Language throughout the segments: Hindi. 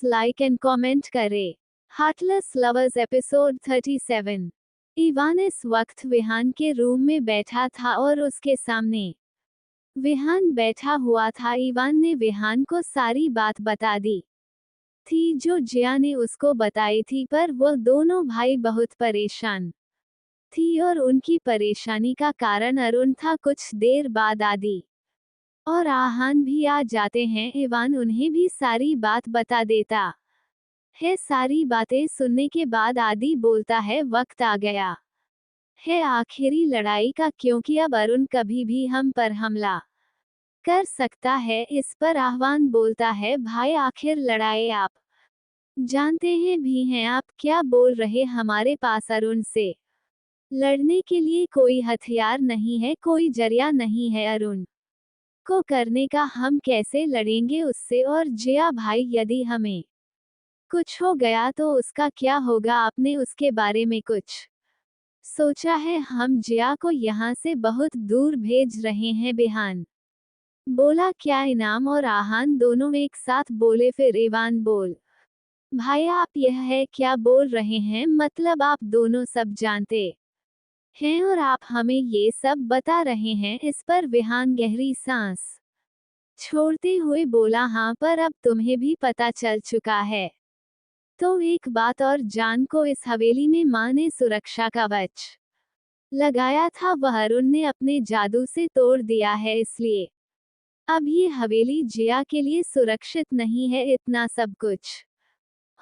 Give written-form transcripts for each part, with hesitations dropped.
लाइक एंड कमेंट करें। Heartless lovers episode 37। इवान इस वक्त विहान के रूम में बैठा था और उसके सामने विहान बैठा हुआ था। इवान ने विहान को सारी बात बता दी थी जो जिया ने उसको बताई थी, पर वो दोनों भाई बहुत परेशान थी और उनकी परेशानी का कारण अरुण था। कुछ देर बाद आदि और आहान भी आ जाते हैं। इवान उन्हें भी सारी बात बता देता है। सारी बातें सुनने के बाद आदि बोलता है, वक्त आ गया है आखिरी लड़ाई का, क्योंकि अब अरुण कभी भी हम पर हमला कर सकता है। इस पर आह्वान बोलता है, भाई आखिर लड़ाई आप जानते हैं भी हैं। आप क्या बोल रहे, हमारे पास अरुण से लड़ने के लिए कोई हथियार नहीं है, कोई जरिया नहीं है अरुण को करने का। हम कैसे लड़ेंगे उससे? और जिया भाई, यदि हमें कुछ हो गया तो उसका क्या होगा? आपने उसके बारे में कुछ सोचा है? हम जिया को यहाँ से बहुत दूर भेज रहे हैं। बिहान बोला, क्या इनाम? और आहान दोनों एक साथ बोले। फिर इवान बोल, भाई आप यह है क्या बोल रहे हैं? मतलब आप दोनों सब जानते हैं और आप हमें ये सब बता रहे हैं? इस पर विहान गहरी सांस छोड़ते हुए बोला, हाँ, पर अब तुम्हें भी पता चल चुका है तो एक बात और जान को, इस हवेली में माँ ने सुरक्षा का कवच लगाया था, वह अरुण ने अपने जादू से तोड़ दिया है, इसलिए अब ये हवेली जिया के लिए सुरक्षित नहीं है। इतना सब कुछ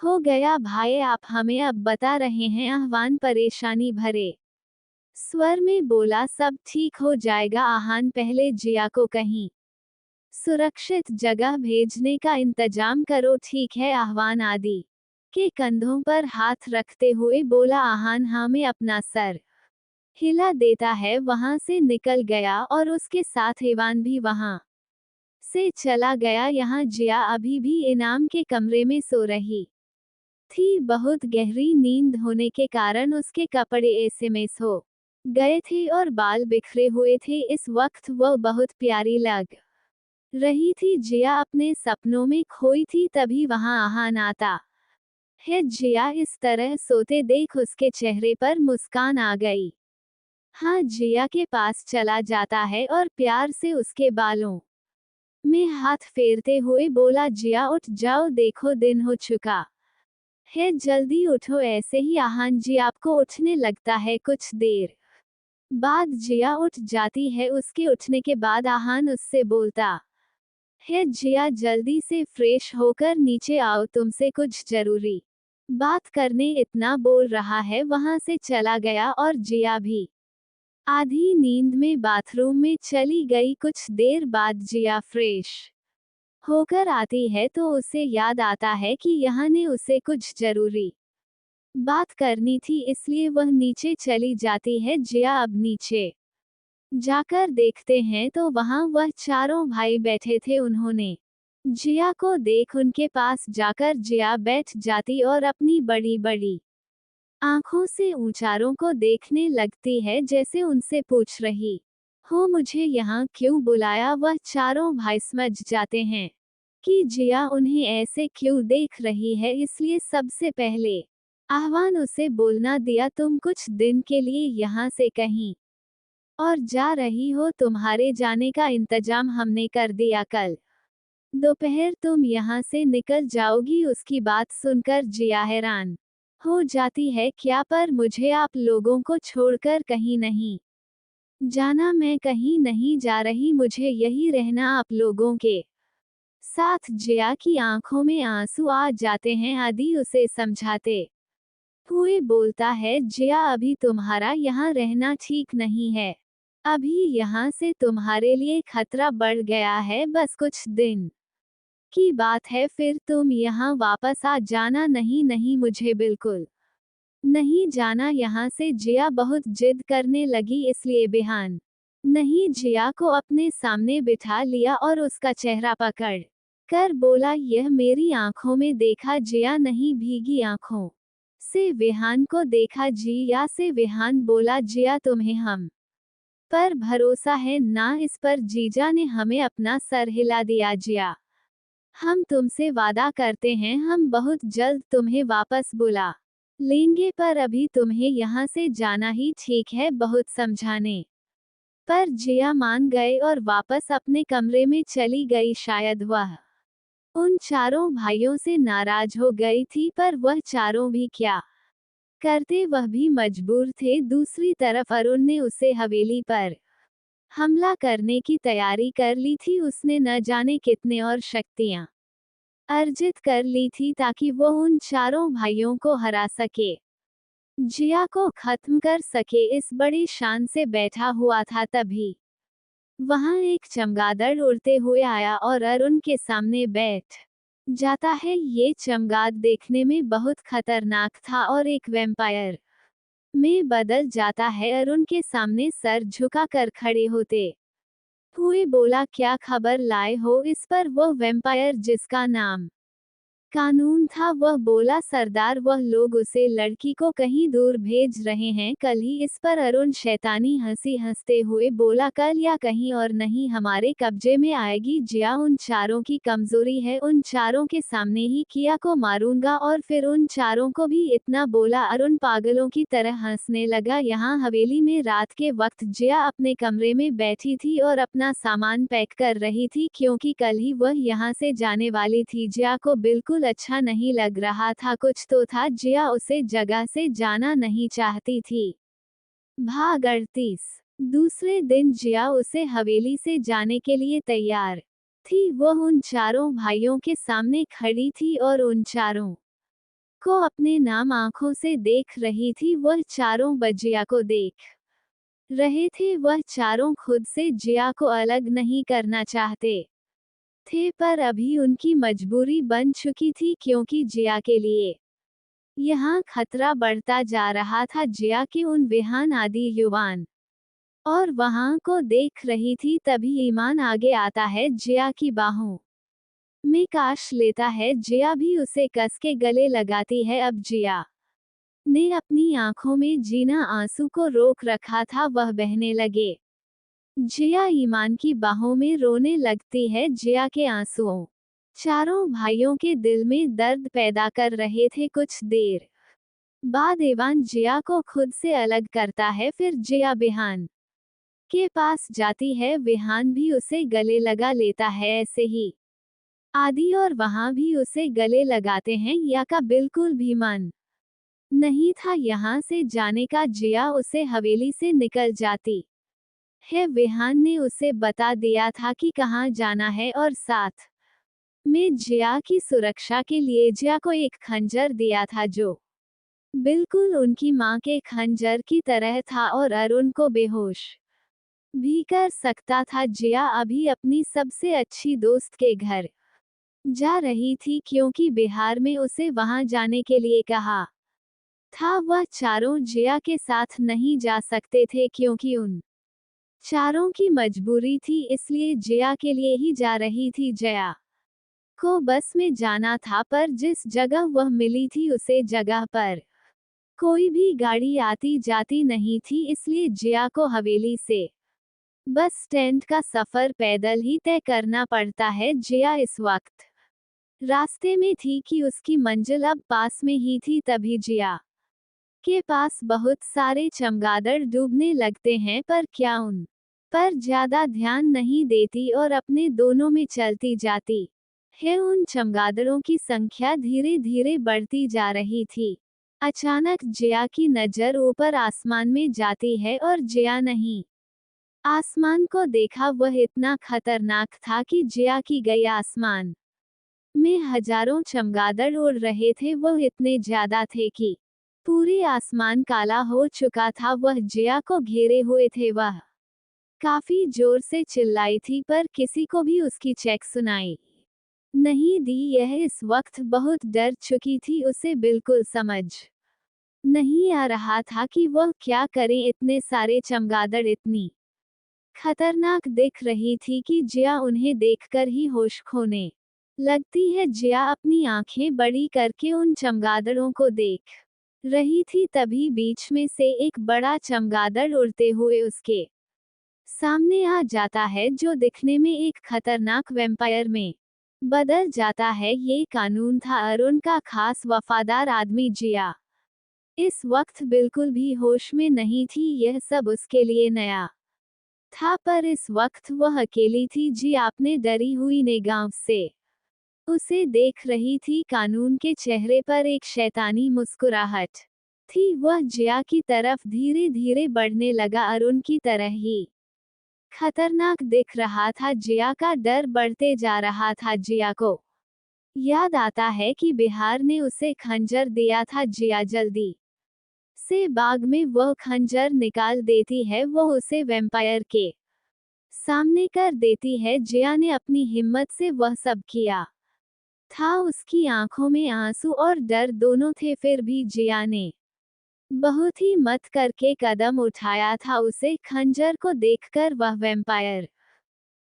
हो गया भाई, आप हमें अब बता रहे हैं? आह्वान परेशानी भरे स्वर में बोला, सब ठीक हो जाएगा आहान, पहले जिया को कहीं सुरक्षित जगह भेजने का इंतजाम करो, ठीक है? आह्वान आदि के कंधों पर हाथ रखते हुए बोला। आहान हाँ में अपना सर हिला देता है, वहां से निकल गया और उसके साथ इवान भी वहां से चला गया। यहाँ जिया अभी भी इनाम के कमरे में सो रही थी। बहुत गहरी नींद होने के कारण उसके कपड़े एसएमएस हो गए थे और बाल बिखरे हुए थे। इस वक्त वह बहुत प्यारी लग रही थी। जिया अपने सपनों में खोई थी, तभी वहां आहान आता है। जिया इस तरह सोते देख उसके चेहरे पर मुस्कान आ गई। हाँ, जिया के पास चला जाता है और प्यार से उसके बालों में हाथ फेरते हुए बोला, जिया उठ जाओ, देखो दिन हो चुका है, जल्दी उठो। ऐसे ही आहान जी आपको उठने लगता है। कुछ देर बाद जिया उठ जाती है। उसके उठने के बाद आहान उससे बोलता है, जिया जल्दी से फ्रेश होकर नीचे आओ, तुमसे कुछ जरूरी बात करने। इतना बोल रहा है, वहां से चला गया और जिया भी आधी नींद में बाथरूम में चली गई। कुछ देर बाद जिया फ्रेश होकर आती है तो उसे याद आता है कि यहाँ ने उसे कुछ जरूरी बात करनी थी, इसलिए वह नीचे चली जाती है। जिया अब नीचे जाकर देखते हैं तो वहां वह चारों भाई बैठे थे। उन्होंने जिया को देख उनके पास जाकर जिया बैठ जाती और अपनी बड़ी बड़ी आंखों से ऊंचारों को देखने लगती है, जैसे उनसे पूछ रही हो, मुझे यहाँ क्यों बुलाया? वह चारों भाई समझ जाते हैं कि जिया उन्हें ऐसे क्यों देख रही है, इसलिए सबसे पहले आह्वान उसे बोलना दिया, तुम कुछ दिन के लिए यहाँ से कहीं और जा रही हो, तुम्हारे जाने का इंतजाम हमने कर दिया, कल दोपहर तुम यहाँ से निकल जाओगी। उसकी बात सुनकर जिया हैरान हो जाती है, क्या? पर मुझे आप लोगों को छोड़कर कहीं नहीं जाना, मैं कहीं नहीं जा रही, मुझे यही रहना आप लोगों के साथ। जिया की आंखों में आंसू आ जाते हैं। आदि उसे समझाते हुए बोलता है, जिया अभी तुम्हारा यहाँ रहना ठीक नहीं है, अभी यहाँ से तुम्हारे लिए खतरा बढ़ गया है, बस कुछ दिन की बात है, फिर तुम यहाँ वापस आ जाना। नहीं नहीं, मुझे बिल्कुल नहीं जाना यहाँ से। जिया बहुत जिद करने लगी, इसलिए बिहान नहीं जिया को अपने सामने बिठा लिया और उसका चेहरा पकड़ कर बोला, यह मेरी आंखों में देखा? जिया नहीं भीगी आंखों से विहान को देखा। जिया से विहान बोला, जिया तुम्हें हम पर भरोसा है ना? इस पर जीजा ने हमें अपना सर हिला दिया। जिया हम तुमसे वादा करते हैं हम बहुत जल्द तुम्हें वापस बुला लेंगे, पर अभी तुम्हें यहाँ से जाना ही ठीक है। बहुत समझाने पर जिया मान गए और वापस अपने कमरे में चली गई। शायद वह उन चारों भाइयों से नाराज हो गई थी, पर वह चारों भी क्या करते, वह भी मजबूर थे। दूसरी तरफ अरुण ने उसे हवेली पर हमला करने की तैयारी कर ली थी। उसने न जाने कितने और शक्तियां अर्जित कर ली थी ताकि वो उन चारों भाइयों को हरा सके, जिया को खत्म कर सके। इस बड़ी शान से बैठा हुआ था, तभी वहां एक चमगादड़ उड़ते हुए आया और अरुण के सामने बैठ जाता है। ये चमगाद देखने में बहुत खतरनाक था और एक वैम्पायर में बदल जाता है। अरुण के सामने सर झुकाकर खड़े होते हुए बोला, क्या खबर लाए हो? इस पर वो वैम्पायर, जिसका नाम कानून था, वह बोला, सरदार वह लोग उसे लड़की को कहीं दूर भेज रहे हैं, कल ही। इस पर अरुण शैतानी हंसी हंसते हुए बोला, कल या कहीं और नहीं, हमारे कब्जे में आएगी। जिया, उन चारों की कमजोरी है, उन चारों के सामने ही किया को मारूंगा और फिर उन चारों को भी। इतना बोला अरुण पागलों की तरह हंसने लगा। यहाँ हवेली में रात के वक्त जिया अपने कमरे में बैठी थी और अपना सामान पैक कर रही थी, क्योंकि कल ही वह यहाँ से जाने वाली थी। जिया को बिल्कुल अच्छा नहीं लग रहा था, कुछ तो था। जिया उसे जगह से जाना नहीं चाहती थी। भाग 38। दूसरे दिन जिया उसे हवेली से जाने के लिए तैयार थी। वह उन चारों भाइयों के सामने खड़ी थी और उन चारों को अपने नाम आंखों से देख रही थी। वह चारों जिया को देख रहे थे। वह चारों खुद से जिया को अलग नहीं करना चाहते थे, पर अभी उनकी मजबूरी बन चुकी थी, क्योंकि जिया के लिए यहाँ खतरा बढ़ता जा रहा था। जिया के उन विहान आदि युवान और वहां को देख रही थी, तभी ईमान आगे आता है, जिया की बाहों में काश लेता है। जिया भी उसे कस के गले लगाती है। अब जिया ने अपनी आंखों में जीना आंसू को रोक रखा था, वह बहने लगे। जिया ईमान की बाहों में रोने लगती है। जिया के आंसुओं चारों भाइयों के दिल में दर्द पैदा कर रहे थे। कुछ देर बाद ईवान जिया को खुद से अलग करता है। फिर जिया विहान के पास जाती है। विहान भी उसे गले लगा लेता है। ऐसे ही आदि और वहां भी उसे गले लगाते हैं। या का बिल्कुल भी मन नहीं था यहाँ से जाने का। जिया उसे हवेली से निकल जाती है। विहान ने उसे बता दिया था कि कहाँ जाना है और साथ में जिया की सुरक्षा के लिए जिया को एक खंजर दिया था, जो बिल्कुल उनकी मां के खंजर की तरह था और अरुण को बेहोश भी कर सकता था। जिया अभी अपनी सबसे अच्छी दोस्त के घर जा रही थी, क्योंकि बिहार में उसे वहां जाने के लिए कहा था। वह चारों जिया के साथ नहीं जा सकते थे, क्योंकि उन चारों की मजबूरी थी, इसलिए जिया के लिए ही जा रही थी। जिया को बस में जाना था, पर जिस जगह वह मिली थी उसे जगह पर कोई भी गाड़ी आती जाती नहीं थी, इसलिए जिया को हवेली से बस स्टैंड का सफर पैदल ही तय करना पड़ता है। जिया इस वक्त रास्ते में थी कि उसकी मंजिल अब पास में ही थी। तभी जिया के पास बहुत सारे चमगादड़ डूबने लगते हैं, पर क्या उन पर ज्यादा ध्यान नहीं देती और अपने दोनों में चलती जाती है। उन चमगादड़ों की संख्या धीरे धीरे बढ़ती जा रही थी। अचानक जिया की नजर ऊपर आसमान में जाती है और जिया नहीं आसमान को देखा। वह इतना खतरनाक था कि जिया की गई आसमान में हजारों चमगादड़ उड़ रहे थे। वह इतने ज्यादा थे कि पूरी आसमान काला हो चुका था। वह जिया को घेरे हुए थे। वह काफी जोर से चिल्लाई थी, पर किसी को भी उसकी चेक सुनाई नहीं दी। यह इस वक्त बहुत डर चुकी थी। उसे बिल्कुल समझ नहीं आ रहा था कि वह क्या करे। इतने सारे चमगादड़ इतनी खतरनाक दिख रही थी कि जिया उन्हें देखकर ही होश खोने लगती है। जिया अपनी आंखें बड़ी करके उन चमगादड़ों को देख रही थी, तभी बीच में से एक बड़ा चमगादड़ उड़ते हुए उसके सामने आ जाता है, जो दिखने में एक खतरनाक वैम्पायर में बदल जाता है। ये कानून था अरुण का खास वफादार आदमी जिया। इस वक्त बिल्कुल भी होश में नहीं थी, यह सब उसके लिए नया था, पर इस वक्त वह अकेली थी। जी आपने डरी हुई निगाहों से उसे देख रही थी। कानून के चेहरे पर एक शैतानी मुस्कुराहट थी। वह जिया की तरफ धीरे धीरे बढ़ने लगा, अरुण की तरह ही खतरनाक दिख रहा था। जिया का डर बढ़ते जा रहा था। जिया को याद आता है कि बिहार ने उसे खंजर दिया था। जिया जल्दी से बाग में वह खंजर निकाल देती है, वो उसे वैम्पायर के सामने कर देती है। जिया ने अपनी हिम्मत से वह सब किया था। उसकी आंखों में आंसू और डर दोनों थे, फिर भी जिया ने बहुत ही मत करके कदम उठाया था। उसे खंजर को देखकर वह वैम्पायर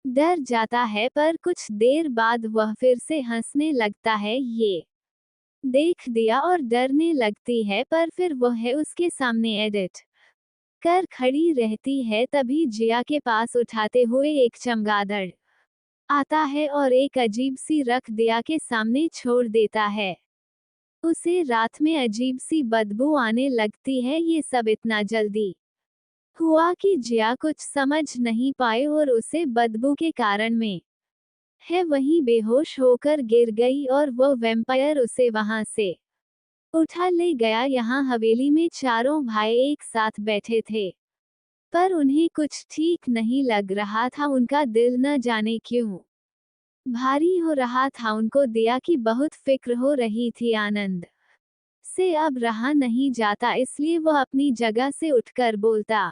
डर जाता है, पर कुछ देर बाद वह फिर से हंसने लगता है। ये देख दिया और डरने लगती है, पर फिर वह है उसके सामने एडिट कर खड़ी रहती है। तभी जिया के पास उठाते हुए एक चमगादड़ आता है और एक अजीब सी रख दिया के सामने छोड़ देता है। उसे रात में अजीब सी बदबू आने लगती है। ये सब इतना जल्दी हुआ कि जिया कुछ समझ नहीं पाए और उसे बदबू के कारण में है वहीं बेहोश होकर गिर गई और वो वैम्पायर उसे वहां से उठा ले गया। यहाँ हवेली में चारों भाई एक साथ बैठे थे, पर उन्हें कुछ ठीक नहीं लग रहा था। उनका दिल न जाने क्यों भारी हो रहा था। उनको दिया की बहुत फिक्र हो रही थी। आनंद से अब रहा नहीं जाता, इसलिए वह अपनी जगह से उठकर बोलता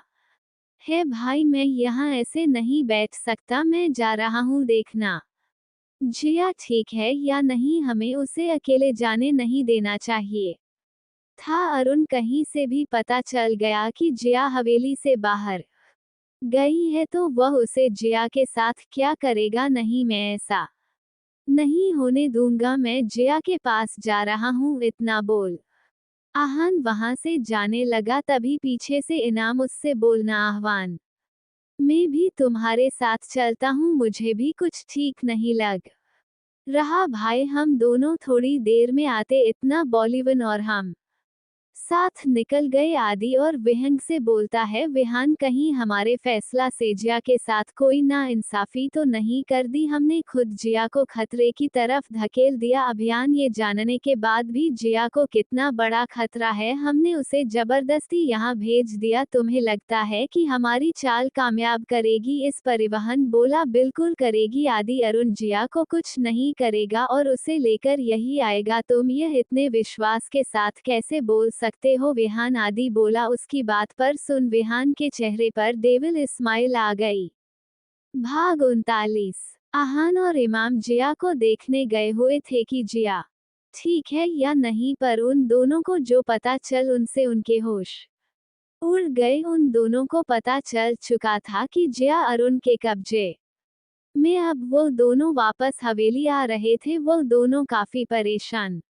है, भाई मैं यहाँ ऐसे नहीं बैठ सकता, मैं जा रहा हूँ देखना जिया ठीक है या नहीं। हमें उसे अकेले जाने नहीं देना चाहिए था। अरुण कहीं से भी पता चल गया कि जिया हवेली से बाहर गई है तो वह उसे जिया के साथ क्या करेगा। नहीं, मैं ऐसा नहीं होने दूंगा। मैं जिया के पास जा रहा हूँ, इतना बोल आहान वहां से जाने लगा। तभी पीछे से इनाम उससे बोलना, आह्वान मैं भी तुम्हारे साथ चलता हूँ, मुझे भी कुछ ठीक नहीं लग रहा भाई, हम दोनों थोड़ी देर में आते। इतना बॉलीवन और हम साथ निकल गए। आदि और विहंग से बोलता है, विहान कहीं हमारे फैसला से जिया के साथ कोई ना इंसाफी तो नहीं कर दी। हमने खुद जिया को खतरे की तरफ धकेल दिया। अभियान ये जानने के बाद भी जिया को कितना बड़ा खतरा है, हमने उसे जबरदस्ती यहाँ भेज दिया। तुम्हें लगता है कि हमारी चाल कामयाब करेगी? इस परिवहन बोला, बिल्कुल करेगी आदि। अरुण जिया को कुछ नहीं करेगा और उसे लेकर यही आएगा। तुम यह इतने विश्वास के साथ कैसे बोल सकते हो? विहान आदि बोला। उसकी बात पर सुन विहान के चेहरे पर डेविल स्माइल आ गई। भाग 39। आहान और इमाम जिया को देखने गए हुए थे कि जिया ठीक है या नहीं, पर उन दोनों को जो पता चल उनसे उनके होश उड़ गए। उन दोनों को पता चल चुका था कि जिया अरुण के कब्जे में। अब वो दोनों वापस हवेली आ रहे थे। वो दोनों काफी परेशान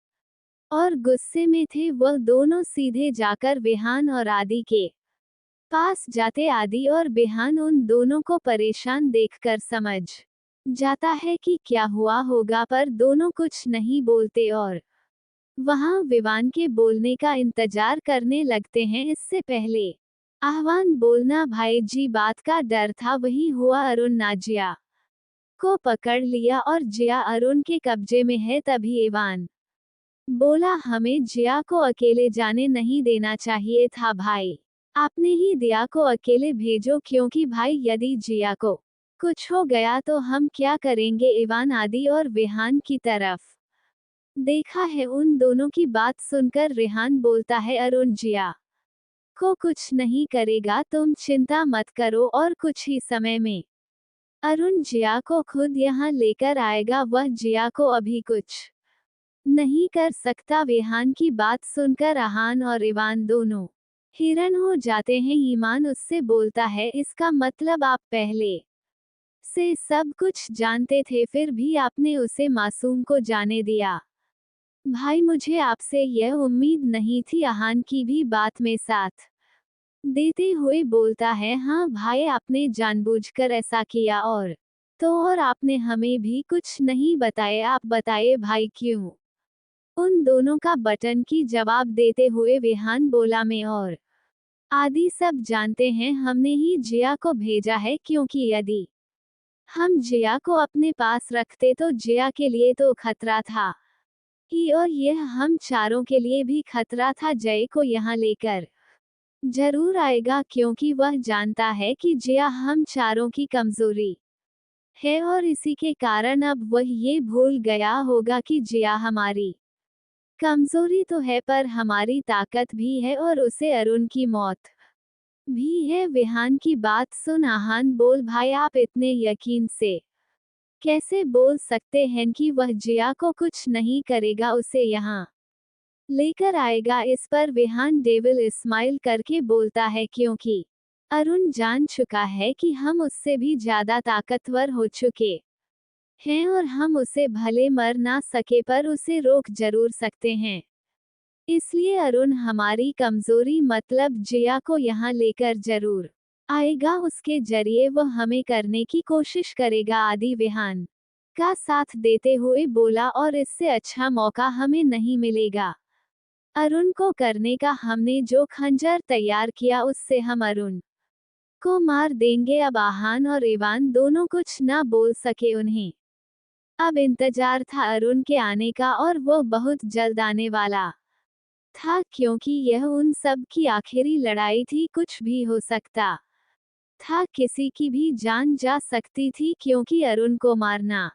और गुस्से में थे। वह दोनों सीधे जाकर विहान और आदि के पास जाते। आदि और विहान उन दोनों को परेशान देखकर समझ जाता है कि क्या हुआ होगा, पर दोनों कुछ नहीं बोलते और वहां विवान के बोलने का इंतजार करने लगते हैं। इससे पहले आह्वान बोलना, भाई जी बात का डर था, वही हुआ। अरुण नाजिया को पकड़ लिया और जिया अरुण के कब्जे में है। तभी इवान बोला, हमें जिया को अकेले जाने नहीं देना चाहिए था भाई, आपने ही दिया को अकेले भेजो, क्योंकि भाई यदि जिया को कुछ हो गया तो हम क्या करेंगे? इवान आदि और विहान की तरफ देखा है। उन दोनों की बात सुनकर रेहान बोलता है, अरुण जिया को कुछ नहीं करेगा, तुम चिंता मत करो, और कुछ ही समय में अरुण जिया को खुद यहाँ लेकर आएगा। वह जिया को अभी कुछ नहीं कर सकता। विहान की बात सुनकर आहान और इवान दोनों हिरन हो जाते हैं। ईमान उससे बोलता है, इसका मतलब आप पहले से सब कुछ जानते थे, फिर भी आपने उसे मासूम को जाने दिया। भाई मुझे आपसे यह उम्मीद नहीं थी। आहान की भी बात में साथ देते हुए बोलता है, हाँ भाई, आपने जानबूझकर ऐसा किया और तो और आपने हमें भी कुछ नहीं बताया, आप बताइए भाई क्यों? उन दोनों का बटन की जवाब देते हुए विहान बोला, मैं और आदि सब जानते हैं, हमने ही जिया को भेजा है क्योंकि यदि हम जिया को अपने पास रखते तो जिया के लिए तो खतरा था ही, और यह हम चारों के लिए भी खतरा था। जय को यहाँ लेकर जरूर आएगा क्योंकि वह जानता है कि जिया हम चारों की कमजोरी है, और इसी के कारण अब वह ये भूल गया होगा कि जिया हमारी कमजोरी तो है पर हमारी ताकत भी है, और उसे अरुण की मौत भी है। विहान की बात सुन आहान बोल, भाई आप इतने यकीन से कैसे बोल सकते हैं कि वह जिया को कुछ नहीं करेगा, उसे यहाँ लेकर आएगा? इस पर विहान डेविल इस्माइल करके बोलता है, क्योंकि अरुण जान चुका है कि हम उससे भी ज्यादा ताकतवर हो चुके हैं, और हम उसे भले मर ना सके पर उसे रोक जरूर सकते हैं। इसलिए अरुण हमारी कमजोरी मतलब जिया को यहाँ लेकर जरूर आएगा, उसके जरिए वह हमें करने की कोशिश करेगा। आदि विहान का साथ देते हुए बोला, और इससे अच्छा मौका हमें नहीं मिलेगा अरुण को करने का। हमने जो खंजर तैयार किया उससे हम अरुण को मार देंगे। अब आहान और इवान दोनों कुछ ना बोल सके। उन्हें अब इंतजार था अरुण के आने का, और वो बहुत जल्द आने वाला था क्योंकि यह उन सब की आखिरी लड़ाई थी। कुछ भी हो सकता था, किसी की भी जान जा सकती थी, क्योंकि अरुण को मारना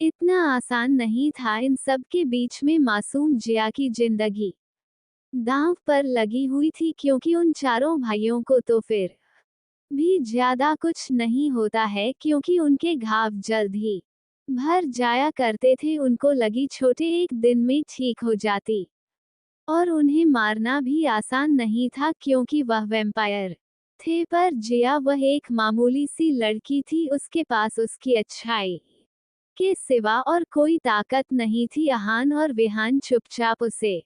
इतना आसान नहीं था। इन सब के बीच में मासूम जिया की जिंदगी दांव पर लगी हुई थी, क्योंकि उन चारों भाइयों को तो फिर भी ज्यादा कुछ नहीं होता है, क्योंकि उनके घाव जल्द ही भर जाया करते थे। उनको लगी छोटे एक दिन में ठीक हो जाती, और उन्हें मारना भी आसान नहीं था क्योंकि वह वैम्पायर थे। पर जिया वह एक मामूली सी लड़की थी, उसके पास उसकी अच्छाई के सिवा और कोई ताकत नहीं थी। आहान और विहान चुपचाप उसे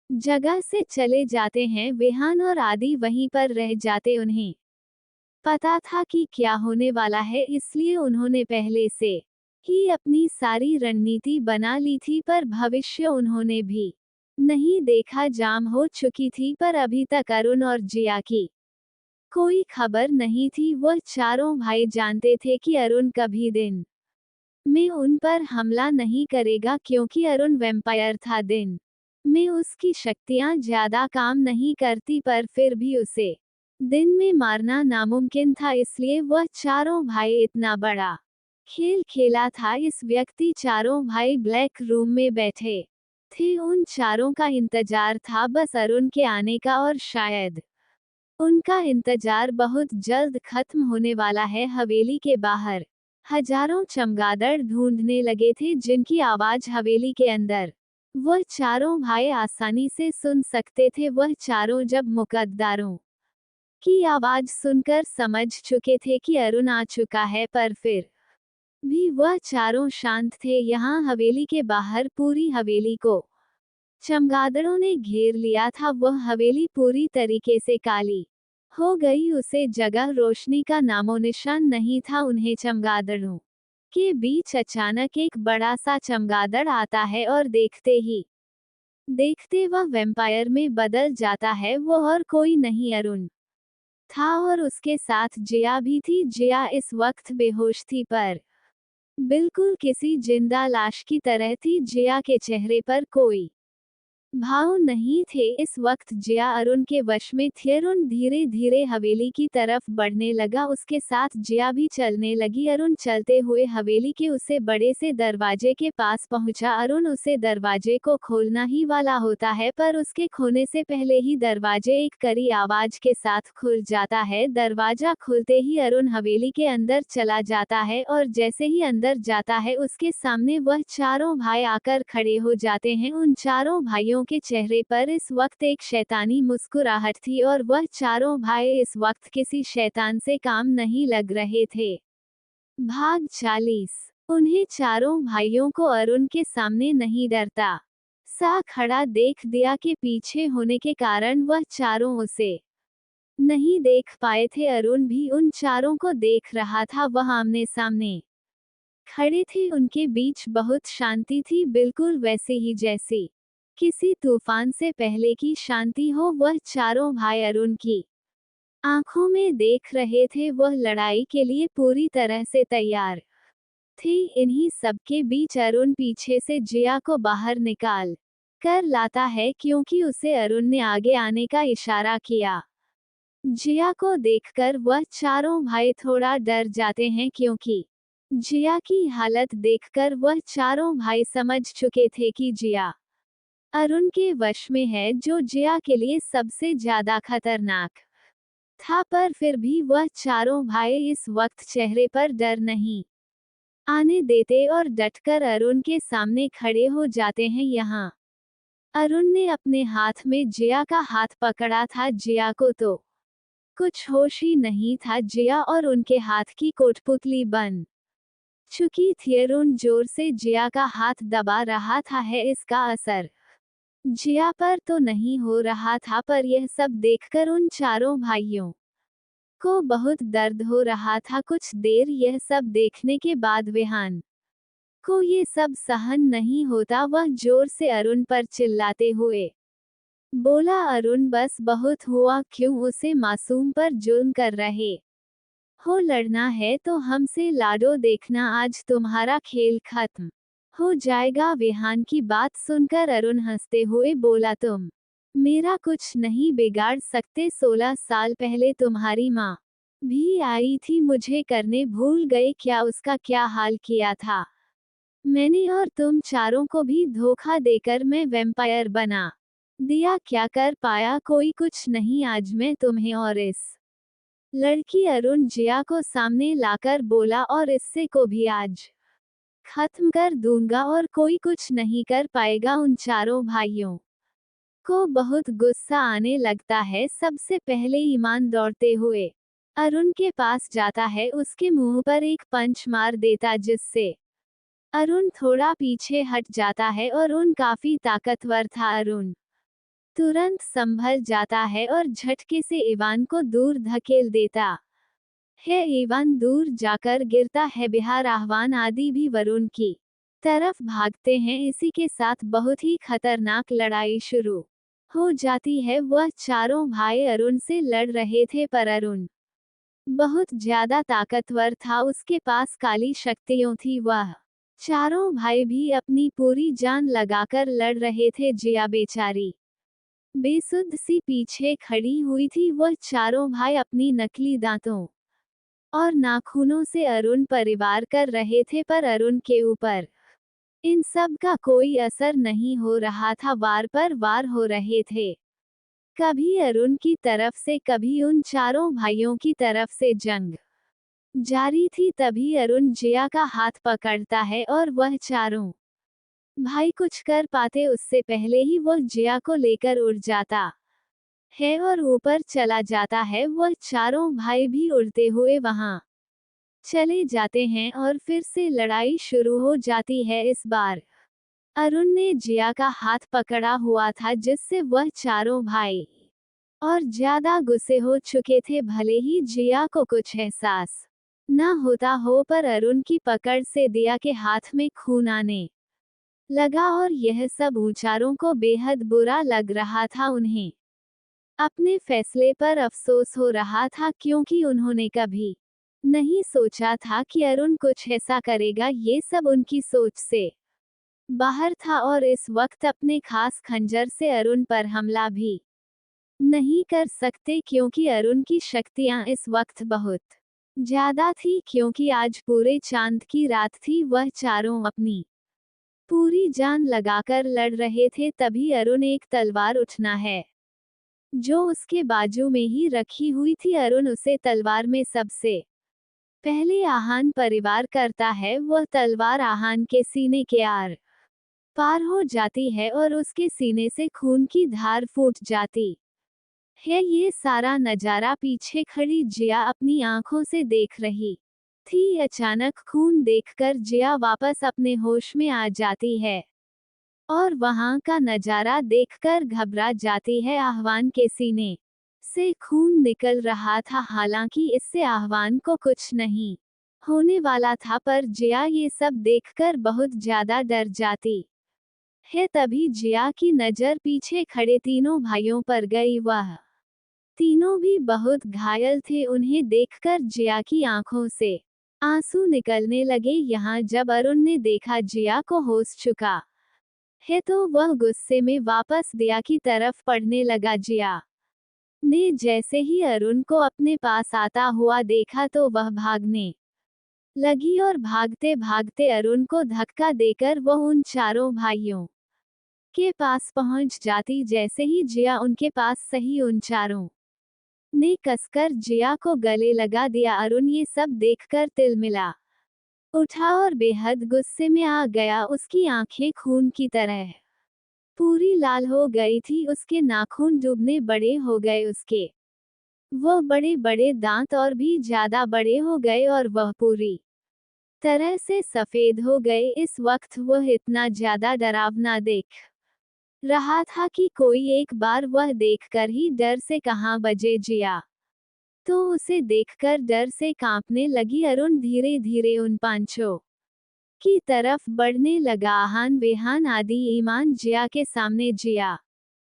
जगह से चले जाते हैं। विहान और आदि वहीं पर रह जाते। उन्हें पता था कि क्या होने वाला है, इसलिए उन्होंने पहले से ही अपनी सारी रणनीति बना ली थी, पर भविष्य उन्होंने भी नहीं देखा। जाम हो चुकी थी, पर अभी तक अरुण और जिया की कोई खबर नहीं थी। वह चारों भाई जानते थे कि अरुण कभी दिन में उन पर हमला नहीं करेगा, क्योंकि अरुण वैम्पायर था। दिन में उसकी शक्तियां ज्यादा काम नहीं करती, पर फिर भी उसे दिन में मारना नामुमकिन था। इसलिए वह चारों भाई इतना बड़ा खेल खेला था। इस व्यक्ति चारों भाई ब्लैक रूम में बैठे थे। उन चारों का इंतजार था बस अरुण के आने का, और शायद उनका इंतजार बहुत जल्द खत्म होने वाला है। हवेली के बाहर हजारों चमगादड़ ढूंढने लगे थे, जिनकी आवाज हवेली के अंदर वह चारों भाई आसानी से सुन सकते थे। वह चारों जब मुकद्दरों की आवाज सुनकर समझ चुके थे कि अरुण आ चुका है, पर फिर भी वह चारों शांत थे। यहाँ हवेली के बाहर पूरी हवेली को चमगादड़ों ने घेर लिया था। वह हवेली पूरी तरीके से काली हो गई, उसे जगह रोशनी का नामोनिशान नहीं था। उन्हें चमगादड़ों के बीच अचानक एक बड़ा सा चमगादड़ आता है, और देखते ही देखते वह वैम्पायर में बदल जाता है। वो और कोई नहीं अरुण था, और उसके साथ जिया भी थी। जिया इस वक्त बेहोश थी, पर बिल्कुल किसी जिंदा लाश की तरह थी। जिया के चेहरे पर कोई भाव नहीं थे। इस वक्त जिया अरुण के वश में थी। अरुण धीरे धीरे हवेली की तरफ बढ़ने लगा, उसके साथ जिया भी चलने लगी। अरुण चलते हुए हवेली के उसे बड़े से दरवाजे के पास पहुंचा। अरुण उसे दरवाजे को खोलना ही वाला होता है, पर उसके खोने से पहले ही दरवाजे एक कड़ी आवाज के साथ खुल जाता है। दरवाजा खुलते ही अरुण हवेली के अंदर चला जाता है, और जैसे ही अंदर जाता है उसके सामने वह चारों भाई आकर खड़े हो जाते हैं। उन चारों भाइयों के चेहरे पर इस वक्त एक शैतानी मुस्कुराहट थी, और वह चारों भाई इस वक्त किसी शैतान से काम नहीं लग रहे थे। भाग 40। उन्हें चारों भाइयों को अरुण के सामने नहीं डरता सा खड़ा देख दिया के पीछे होने के कारण वह चारों उसे नहीं देख पाए थे। अरुण भी उन चारों को देख रहा था। वह आमने सामने खड़े थे। उनके बीच बहुत शांति थी, बिल्कुल वैसे ही जैसी किसी तूफान से पहले की शांति हो। वह चारों भाई अरुण की आंखों में देख रहे थे। वह लड़ाई के लिए पूरी तरह से तैयार थे। इन्हीं सबके बीच अरुण पीछे से जिया को बाहर निकाल कर लाता है, क्योंकि उसे अरुण ने आगे आने का इशारा किया। जिया को देखकर वह चारों भाई थोड़ा डर जाते हैं, क्योंकि जिया की हालत देखकर वह चारों भाई समझ चुके थे कि जिया अरुण के वश में है, जो जिया के लिए सबसे ज्यादा खतरनाक था। पर फिर भी वह चारों भाई इस वक्त चेहरे पर डर नहीं आने देते और डटकर अरुण के सामने खड़े हो जाते हैं। यहाँ अरुण ने अपने हाथ में जिया का हाथ पकड़ा था। जिया को तो कुछ होश ही नहीं था। जिया और उनके हाथ की कोठपुतली बन चुकी थी। अरुण जोर से जिया का हाथ दबा रहा था। है इसका असर जिया पर तो नहीं हो रहा था, पर यह सब देखकर उन चारों भाइयों को बहुत दर्द हो रहा था। कुछ देर यह सब देखने के बाद विहान को ये सब सहन नहीं होता। वह जोर से अरुण पर चिल्लाते हुए बोला, अरुण बस बहुत हुआ। क्यों उसे मासूम पर जुल्म कर रहे हो? लड़ना है तो हमसे लाडो, देखना आज तुम्हारा खेल खत्म हो जाएगा। विहान की बात सुनकर अरुण हंसते हुए बोला, तुम मेरा कुछ नहीं बिगाड़ सकते। 16 साल पहले तुम्हारी माँ भी आई थी, मुझे करने भूल गए क्या? उसका क्या हाल किया था मैंने, और तुम चारों को भी धोखा देकर मैं वैम्पायर बना दिया। क्या कर पाया? कोई कुछ नहीं। आज मैं तुम्हें और इस लड़की अरुण जिया को सामने लाकर बोला, और इससे को भी आज खत्म कर दूंगा, और कोई कुछ नहीं कर पाएगा। उन चारों भाइयों को बहुत गुस्सा आने लगता है। सबसे पहले ईमान दौड़ते हुए अरुण के पास जाता है, उसके मुंह पर एक पंच मार देता, जिससे अरुण थोड़ा पीछे हट जाता है। और उन काफी ताकतवर था। अरुण तुरंत संभल जाता है और झटके से इवान को दूर धकेल देता है। इवान दूर जाकर गिरता है। बिहार आह्वान आदि भी वरुण की तरफ भागते हैं। इसी के साथ बहुत ही खतरनाक लड़ाई शुरू हो जाती है। वह चारों भाई अरुण से लड़ रहे थे, पर अरुण बहुत ज्यादा ताकतवर था। उसके पास काली शक्तियां थी। वह चारों भाई भी अपनी पूरी जान लगाकर लड़ रहे थे। जिया बेचारी बेसुध सी पीछे खड़ी हुई थी। वह चारों भाई अपनी नकली दांतों और नाखूनों से अरुण परिवार कर रहे थे, पर अरुण के ऊपर इन सब का कोई असर नहीं हो रहा था। वार पर वार हो रहे थे, कभी अरुण की तरफ से, कभी उन चारों भाइयों की तरफ से जंग जारी थी। तभी अरुण जिया का हाथ पकड़ता है और वह चारों भाई कुछ कर पाते उससे पहले ही वह जिया को लेकर उड़ जाता है और ऊपर चला जाता है। वह चारों भाई भी उड़ते हुए वहां चले जाते हैं और फिर से लड़ाई शुरू हो जाती है। इस बार अरुण ने जिया का हाथ पकड़ा हुआ था, जिससे वह चारों भाई और ज्यादा गुस्से हो चुके थे। भले ही जिया को कुछ एहसास न होता हो, पर अरुण की पकड़ से दिया के हाथ में खून आने लगा और यह सब ऊंचारों को बेहद बुरा लग रहा था। उन्हें अपने फैसले पर अफसोस हो रहा था, क्योंकि उन्होंने कभी नहीं सोचा था कि अरुण कुछ ऐसा करेगा। ये सब उनकी सोच से बाहर था, और इस वक्त अपने खास खंजर से अरुण पर हमला भी नहीं कर सकते, क्योंकि अरुण की शक्तियां इस वक्त बहुत ज्यादा थी। क्योंकि आज पूरे चांद की रात थी। वह चारों अपनी पूरी जान लगाकर लड़ रहे थे। तभी अरुण एक तलवार उठना है जो उसके बाजू में ही रखी हुई थी। अरुण उसे तलवार में सबसे पहले आहान परिवार करता है। वह तलवार आहान के सीने के आर पार हो जाती है और उसके सीने से खून की धार फूट जाती है। ये सारा नजारा पीछे खड़ी जिया अपनी आंखों से देख रही थी। अचानक खून देखकर जिया वापस अपने होश में आ जाती है और वहां का नजारा देखकर घबरा जाती है। आह्वान के सीने से खून निकल रहा था, हालांकि इससे आह्वान को कुछ नहीं होने वाला था, पर जिया ये सब देखकर बहुत ज्यादा डर जाती है। तभी जिया की नजर पीछे खड़े तीनों भाइयों पर गई। वह तीनों भी बहुत घायल थे। उन्हें देखकर जिया की आंखों से आंसू निकलने लगे। यहाँ जब अरुण ने देखा जिया को होश चुका है तो वह गुस्से में वापस दिया की तरफ पढ़ने लगा। जिया ने जैसे ही अरुण को अपने पास आता हुआ देखा तो वह भागने लगी और भागते भागते अरुण को धक्का देकर वह उन चारों भाइयों के पास पहुंच जाती। जैसे ही जिया उनके पास सही, उन चारों ने कसकर जिया को गले लगा दिया। अरुण ये सब देखकर तिलमिला उठा और बेहद गुस्से में आ गया। उसकी आंखें खून की तरह पूरी लाल हो गई थी। उसके नाखून डूबने बड़े हो गए। उसके वो बड़े बड़े दांत और भी ज्यादा बड़े हो गए और वह पूरी तरह से सफेद हो गए। इस वक्त वह इतना ज्यादा डरावना दिख रहा था कि कोई एक बार वह देखकर ही डर से कहां बजे। जिया तो उसे देखकर डर से कांपने लगी। अरुण धीरे धीरे उन पांचों की तरफ बढ़ने लगा। आहान, वेहान आदि ईमान जिया के सामने जिया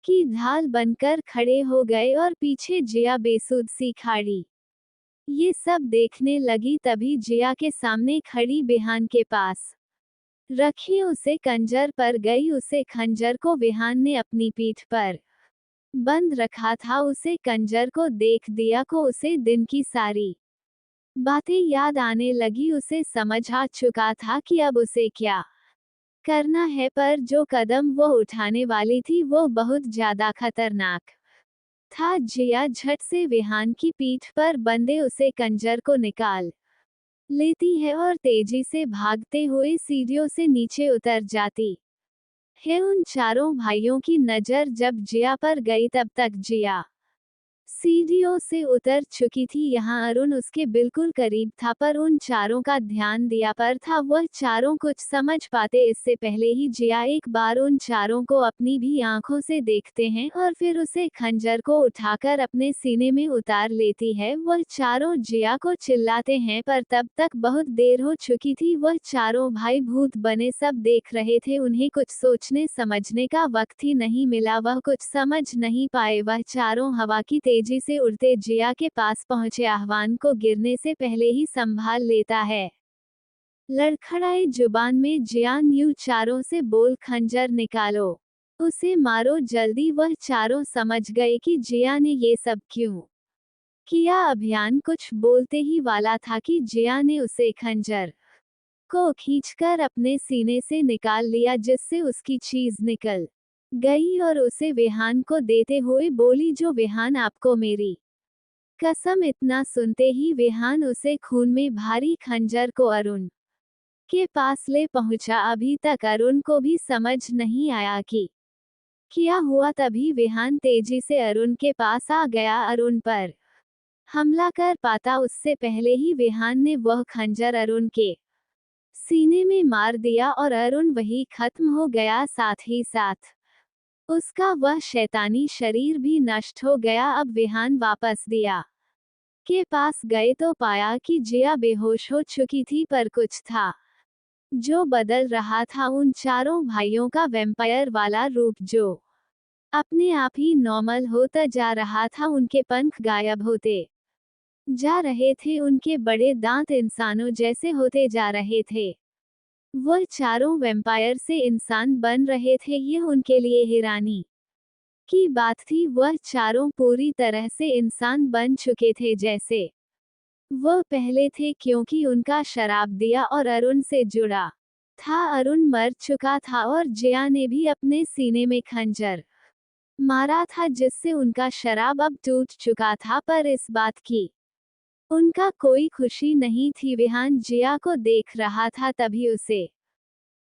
की ढाल बनकर खड़े हो गए और पीछे जिया बेसुध सी खाड़ी ये सब देखने लगी। तभी जिया के सामने खड़ी वेहान के पास रखी उसे खंजर पर गई। उसे खंजर को वेहान ने अपनी पीठ पर बंद रखा था। उसे खंजर को देख दिया को उसे दिन की सारी बातें याद आने लगी। उसे समझ आ चुका था कि अब उसे क्या करना है, पर जो कदम वो उठाने वाली थी वो बहुत ज्यादा खतरनाक था। जिया झट से वेहान की पीठ पर बंधे उसे खंजर को निकाल लेती है और तेजी से भागते हुए सीढ़ियों से नीचे उतर जाती है। उन चारों भाइयों की नजर जब जिया पर गई तब तक जिया सीढ़ियों से उतर चुकी थी। यहाँ अरुण उसके बिल्कुल करीब था, पर उन चारों का ध्यान दिया पर था। वह चारों कुछ समझ पाते इससे पहले ही जिया एक बार उन चारों को अपनी भी आंखों से देखते हैं और फिर उसे खंजर को उठाकर अपने सीने में उतार लेती है। वह चारों जिया को चिल्लाते हैं, पर तब तक बहुत देर हो चुकी थी। वह चारों भाई भूत बने सब देख रहे थे। उन्हें कुछ सोचने समझने का वक्त ही नहीं मिला। वह कुछ समझ नहीं पाए। वह चारों हवा की तेजी से उड़ते जिया के पास पहुंचे। आह्वान को गिरने से पहले ही संभाल लेता है। लड़खड़ाई जुबान में जिया न्यू चारों से बोल, खंजर निकालो, उसे मारो जल्दी। वह चारों समझ गए कि जिया ने ये सब क्यों किया। अभियान कुछ बोलते ही वाला था कि जिया ने उसे खंजर को खींचकर अपने सीने से निकाल लिया, जिससे उसकी चीज निकल गई और उसे वेहान को देते हुए बोली, जो वेहान आपको मेरी कसम। इतना सुनते ही वेहान उसे खून में भारी खंजर को अरुण के पास ले पहुंचा। अभी तक अरुण को भी समझ नहीं आया कि क्या हुआ। तभी वेहान तेजी से अरुण के पास आ गया। अरुण पर हमला कर पाता उससे पहले ही वेहान ने वह खंजर अरुण के सीने में मार दिया और अरुण वही खत्म हो गया। साथ ही साथ उसका वह शैतानी शरीर भी नष्ट हो गया। अब वेहान वापस दिया के पास गए तो पाया कि जिया बेहोश हो चुकी थी, पर कुछ था जो बदल रहा था। उन चारों भाइयों का वैम्पायर वाला रूप जो अपने आप ही नॉर्मल होता जा रहा था। उनके पंख गायब होते जा रहे थे। उनके बड़े दांत इंसानों जैसे होते जा रहे थे। वह चारों वैम्पायर से इंसान बन रहे थे। यह उनके लिए हैरानी की बात थी। वह चारों पूरी तरह से इंसान बन चुके थे जैसे वह पहले थे, क्योंकि उनका शराब दिया और अरुण से जुड़ा था। अरुण मर चुका था और जिया ने भी अपने सीने में खंजर मारा था, जिससे उनका शराब अब टूट चुका था। पर इस बात की उनका कोई खुशी नहीं थी। वेहान जिया को देख रहा था। तभी उसे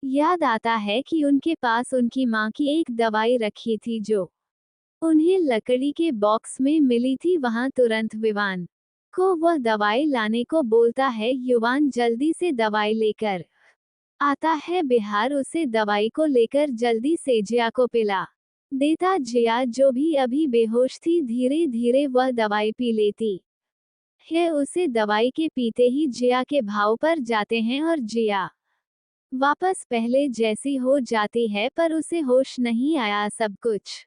याद आता है कि उनके पास उनकी माँ की एक दवाई रखी थी जो उन्हें लकड़ी के बॉक्स में मिली थी। वहां तुरंत विवान को वह दवाई लाने को बोलता है। युवान जल्दी से दवाई लेकर आता है। बिहार उसे दवाई को लेकर जल्दी से जिया को पिला देता। जिया जो भी अभी बेहोश थी, धीरे धीरे वह दवाई पी लेती है उसे दवाई के पीते ही जिया के भाव पर जाते हैं और जिया वापस पहले जैसी हो जाती है, पर उसे होश नहीं आया। सब कुछ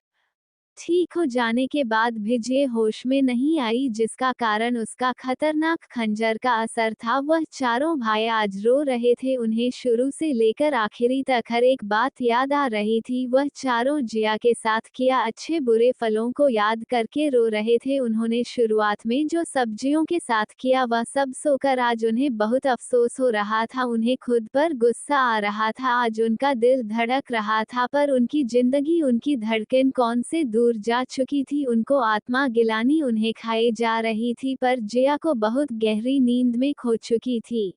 ठीक हो जाने के बाद भी जे होश में नहीं आई, जिसका कारण उसका खतरनाक खंजर का असर था। वह चारों भाई आज रो रहे थे। उन्हें शुरू से लेकर आखिरी तक हर एक बात याद आ रही थी। वह चारों जिया के साथ किया अच्छे बुरे फलों को याद करके रो रहे थे। उन्होंने शुरुआत में जो सब्जियों के साथ किया वह सब सोकर आज उन्हें बहुत अफसोस हो रहा था। उन्हें खुद पर गुस्सा आ रहा था। आज उनका दिल धड़क रहा था, पर उनकी जिंदगी, उनकी धड़कन कौन से दूर जा चुकी थी। उनको आत्मा गिलानी उन्हें खाए जा रही थी, पर जिया को बहुत गहरी नींद में खो चुकी थी।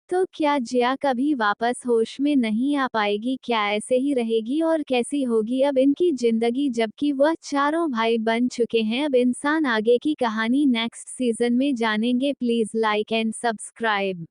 तो क्या जिया कभी वापस होश में नहीं आ पाएगी? क्या ऐसे ही रहेगी? और कैसी होगी अब इनकी जिंदगी जबकि वह चारों भाई बन चुके हैं अब इंसान? आगे की कहानी नेक्स्ट सीजन में जानेंगे। Please like and subscribe.